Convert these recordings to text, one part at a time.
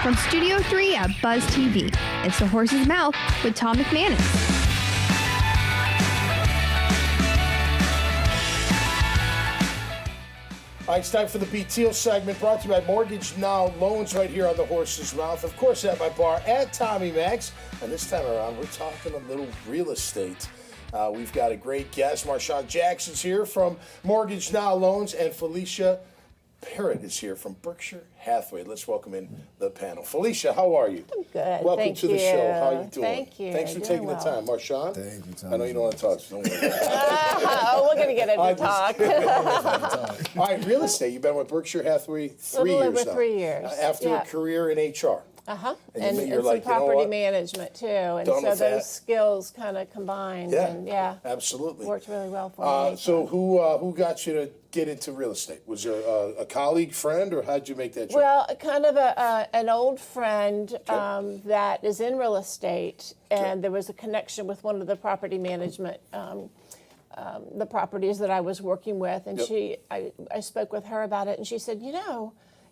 From Studio 3 at Buzz TV, it's The Horse's Mouth with Tom McManus. All right, it's time for the BTO segment brought to you by Mortgage Now Loans right here on The Horse's Mouth. Of course, at my bar at Tommy Max. And this time around, we're talking a little real estate. We've got a great guest. Marshaun Jackson's here from Mortgage Now Loans, and Felicia Perritt is here from Berkshire Hathaway. Let's welcome in the panel. Felicia, how are you? I'm good. Welcome to the show. How are you doing? Thank you. Thanks for taking the time. Marshaun? Thank you, Tom. I know you don't want to talk, so don't worry. We're going to get into talk. All right, real estate. You've been with Berkshire Hathaway 3 years now. A little over 3 years. After a career in HR. And you're some like, property management, too. And Done so with those that. skills kind of combined. Yeah, And absolutely. worked really well for me. So who got you to get into real estate? Was there a colleague, friend, or how'd you make that jump? Well, kind of an old friend that is in real estate, and there was a connection with one of the property management the properties that I was working with, and I spoke with her about it, and she said,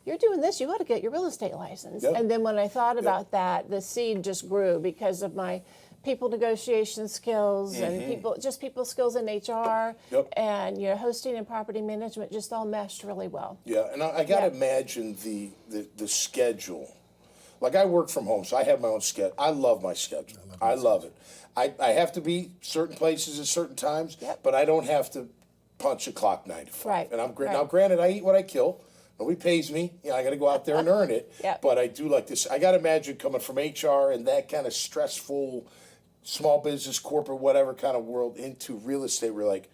you're doing this, you ought to get your real estate license. And then when I thought about that, the seed just grew because of my people negotiation skills and people skills in HR and hosting and property management just all meshed really well. Yeah, and I got to imagine the schedule. Like, I work from home, so I have my own schedule. I love my schedule. I love it. I have to be certain places at certain times, but I don't have to punch a clock 9 to 5. Right. And now, granted, I eat what I kill. Nobody pays me. I got to go out there and earn it. But I do like this. I got to imagine coming from HR and that kind of stressful small business, corporate, whatever kind of world into real estate. We're like,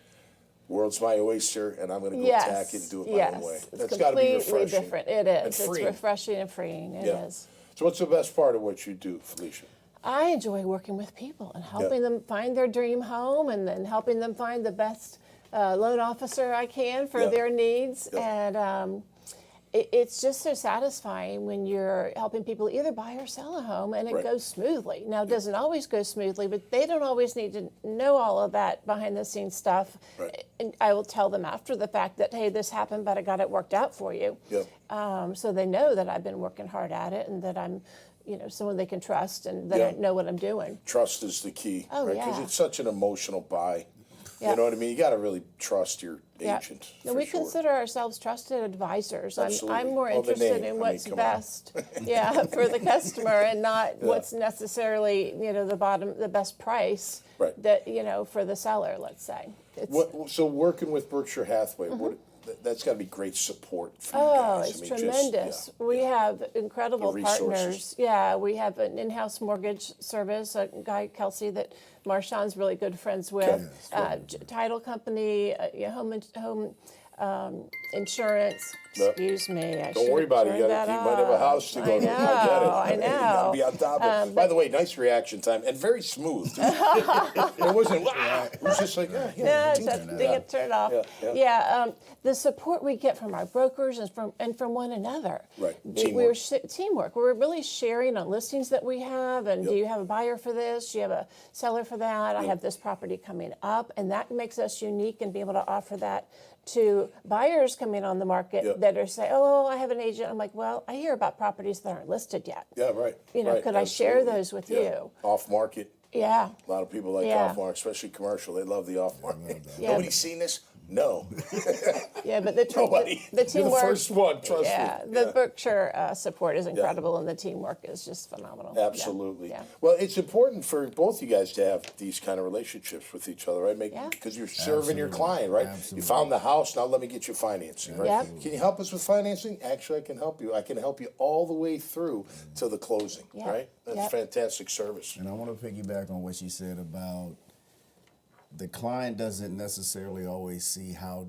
world's my oyster, and I'm going to go attack it and do it my own way. It's That's got to be refreshing. completely different. It is. And freeing. It's refreshing and freeing. It is. So what's the best part of what you do, Felicia? I enjoy working with people and helping them find their dream home, and then helping them find the best loan officer I can for their needs. And it's just so satisfying when you're helping people either buy or sell a home, and it goes smoothly. Now, it doesn't always go smoothly, but they don't always need to know all of that behind-the-scenes stuff. And I will tell them after the fact that, hey, this happened, but I got it worked out for you. So they know that I've been working hard at it, and that I'm someone they can trust, and that I know what I'm doing. Trust is the key, right? Because it's such an emotional buy. Yeah. You know what I mean? You got to really trust your agent. And we consider ourselves trusted advisors. Absolutely. I'm more interested in what's best, for the customer, and not what's necessarily the best price that for the seller. Let's say. So working with Berkshire Hathaway, that's got to be great support for you guys. It's tremendous. We have incredible partners. Yeah, we have an in-house mortgage service, a guy, Kelsey, that Marshaun's really good friends with, title company, home insurance. Excuse me. Don't worry about it. You might have a house to go to. I know. You got to be on top of it. By the way, nice reaction time and very smooth. It wasn't. It was just like, turn it off. The support we get from our brokers and from one another. Right. Teamwork. We're really sharing on listings that we have. And do you have a buyer for this? Do you have a seller for that? I have this property coming up, and that makes us unique and be able to offer that to buyers coming on the market that are saying, oh, I have an agent. I'm like, well, I hear about properties that aren't listed yet. Yeah, right. Could I share those with you? Off market. Yeah. A lot of people like off market, especially commercial. They love the off market. Nobody's seen this? No. But the teamwork. You're the first one, trust me. The Berkshire support is incredible, and the teamwork is just phenomenal. Absolutely. Well, it's important for both you guys to have these kind of relationships with each other, right? Because you're serving your client, right? You found the house, now let me get you financing, right? Can you help us with financing? Actually, I can help you. I can help you all the way through to the closing, right? That's fantastic service. And I want to piggyback on what she said about the client doesn't necessarily always see how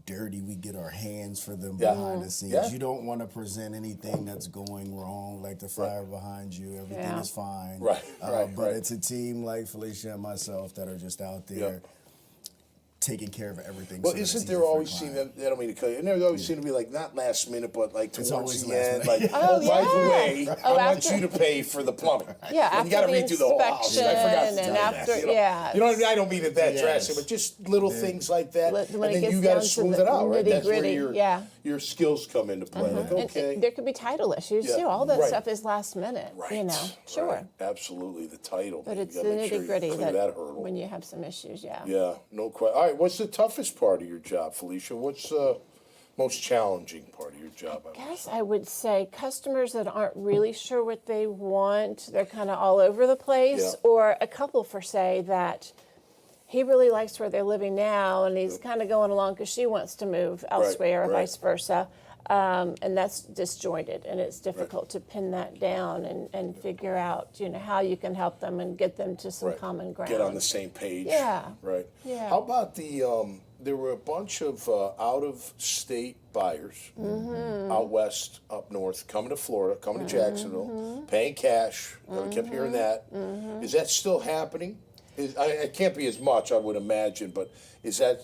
dirty we get our hands for them behind the scenes. You don't want to present anything that's going wrong, like the fire behind you. Everything is fine. But it's a team like Felicia and myself that are just out there taking care of everything. Well, so that it's isn't easier there for a always seem client. I don't mean to cut you. And there always seem to be like not last minute, but like towards always the last end. minute. Like, Oh, by the yeah. way, Oh, I want after- you to pay for the plumbing. Yeah, and you got to after redo the whole house. I forgot to inspection tell and you after- that, you know? yeah. You know what I mean? I don't mean it that Yes. drastic, but just little things like that. When And it then gets you got down to to smooth the it out, right? That's where nitty-gritty, your skills come into play. Like, And okay. there could be title issues Yeah, too. All that right. stuff is last minute. Right. You know, sure. Right. Absolutely. The title. But man. it's You the gotta make sure you nitty-gritty clear that hurdle. when you have some issues. Yeah. Yeah, no question. All right, what's the toughest part of your job, Felicia? What's the most challenging part of your job? I guess I would say customers that aren't really sure what they want. They're kind of all over the place. Yeah. Or a couple, for say, that he really likes where they're living now, and he's kind of going along because she wants to move elsewhere, or right. vice versa. And that's disjointed, and it's difficult to pin that down and figure out, how you can help them and get them to some Right. common ground. Get on the same page. Yeah. Right. Yeah. How about there were a bunch of out-of-state buyers out west, up north, coming to Florida, coming to Jacksonville, paying cash. I kept hearing that. Is that still happening? It can't be as much, I would imagine, but is that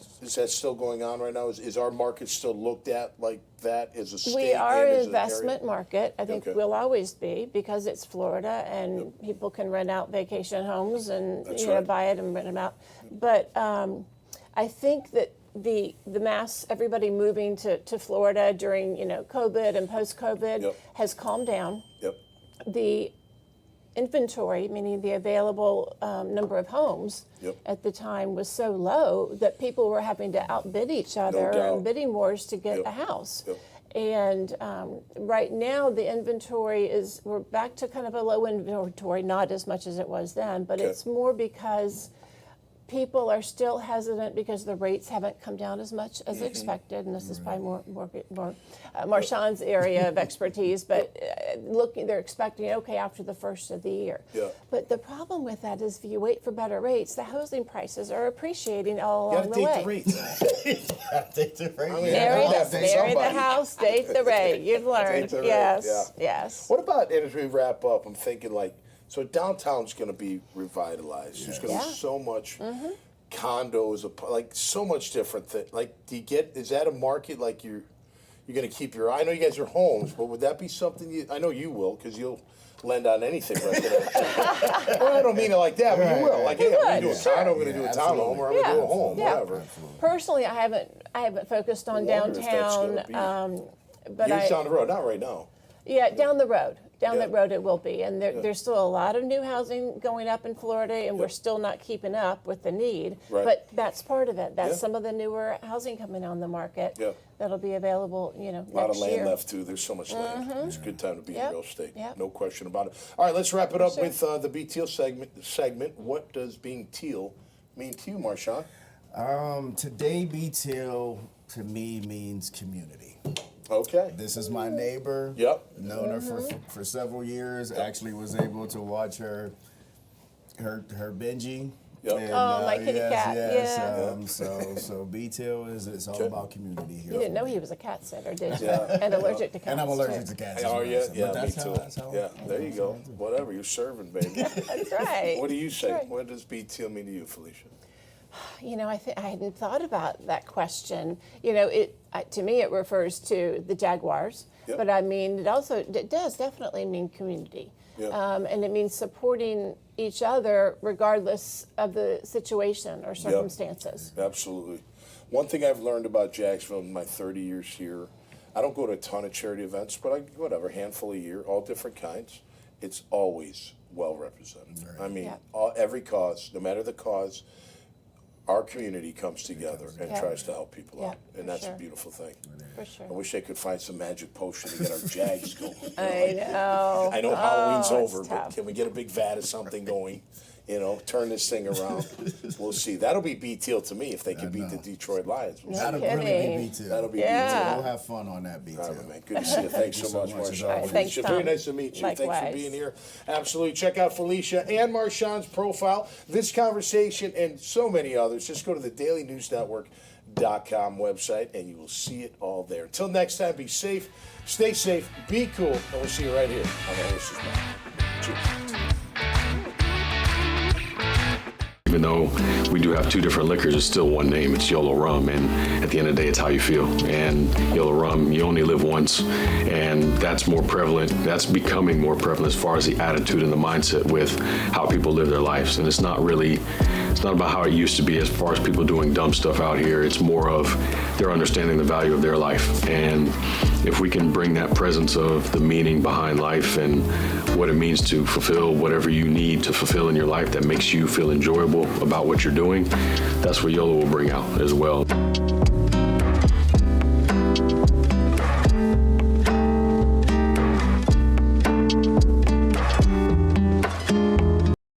still going on right now? Is our market still looked at like that as a state? We are and an as investment area? market. I think Okay. we'll always be, because it's Florida and people can rent out vacation homes and That's right. buy it and rent them out. But I think that the mass, everybody moving to Florida during COVID and post-COVID Yep. has calmed down. Yep. The inventory, meaning the available number of homes Yep. at the time, was so low that people were having to outbid each other doubt. and bidding wars to get Yep. a house. Yep. And right now the inventory we're back to kind of a low inventory, not as much as it was then, but Okay. it's more because people are still hesitant because the rates haven't come down as much as expected, and this is probably more Marshaun's area of expertise. But they're expecting after the first of the year. Yeah. But the problem with that is, if you wait for better rates, the housing prices are appreciating all along the way. Take the rates. Gotta take the rates. I mean, Marry Yeah, the, take marry the somebody. house, date the rate. You've learned. the rate, Yes, yeah. yes. What about, and as we wrap up, I'm thinking so downtown's going to be revitalized. There's going to be so much condos, so much different thing. Is that a market you're going to keep your eye? I know you guys are homes, but would that be something I know you will, because you'll lend on anything residential. Well, I don't mean it like that, but you will. Hey, I'm going to do a condo, I'm going to do a townhome, or I'm going to do a home, whatever. Personally, I haven't focused on Wonder if that's downtown, gonna be. but Years down the road, not right now. down the road. Down Yeah. that road it will be. And there's still a lot of new housing going up in Florida, and we're still not keeping up with the need. Right. But that's part of it. That's Yeah. some of the newer housing coming on the market Yeah. that'll be available, A lot of next land year. left too. There's so much land. It's a good time to be in Yep. real estate. Yep. No question about it. All right, let's wrap it up Sure. with the Be Teal segment. What does being teal mean to you, Marshaun? Today, Be Teal to me means community. Okay. This is my neighbor. Yep. Known her for several years. Actually was able to watch her Benji. Yep. And, Oh, my kitty cat, yeah. So BTL it's all Okay. about community here. You didn't know he was a cat sitter, did you? Yeah. And allergic to cats. And I'm allergic too. to cats. Are you? But Yeah, me that's too. That's how Yeah, there you go. Whatever, you're serving, baby. That's right. What do you say? That's right. What does be teal mean to you, Felicia? I hadn't thought about that question. To me, it refers to the Jaguars, Yep. but I mean, it does definitely mean community, Yep. and it means supporting each other regardless of the situation or circumstances. Absolutely. One thing I've learned about Jacksonville in my 30 years here, I don't go to a ton of charity events, but handful a year, all different kinds. It's always well represented. I mean, Yeah. every cause, no matter the cause, our community comes together and Yeah. tries to help people out, Yeah, and for that's sure. a beautiful thing. For sure. I wish they could find some magic potion to get our Jags going. I know. I know Halloween's it's over, but tough. can we get a big vat of something going? Turn this thing around. We'll see. That'll be B-Teal to me if they can beat the Detroit Lions. We'll see. That'll really kidding. be BTL. That'll be Yeah. We'll have fun on that BTL. All right, man. Good to see you. Thanks so much, much, as Marshaun. always. Thanks, Felicia, Tom. very nice to meet you. Thanks for Likewise. being here. Absolutely. Check out Felicia and Marshaun's profile. This conversation and so many others. Just go to the dailynewsnetwork.com website and you will see it all there. Until next time, be safe, stay safe, be cool, and we'll see you right here on the Horses Mouth. Cheers. Even though we do have two different liquors, it's still one name. It's YOLO Rum, and at the end of the day, it's how you feel. And YOLO Rum, you only live once, and that's more prevalent. That's becoming more prevalent as far as the attitude and the mindset with how people live their lives. And it's not about how it used to be as far as people doing dumb stuff out here. It's more of they're understanding the value of their life. And if we can bring that presence of the meaning behind life and what it means to fulfill whatever you need to fulfill in your life that makes you feel enjoyable about what you're doing, that's what YOLO will bring out as well.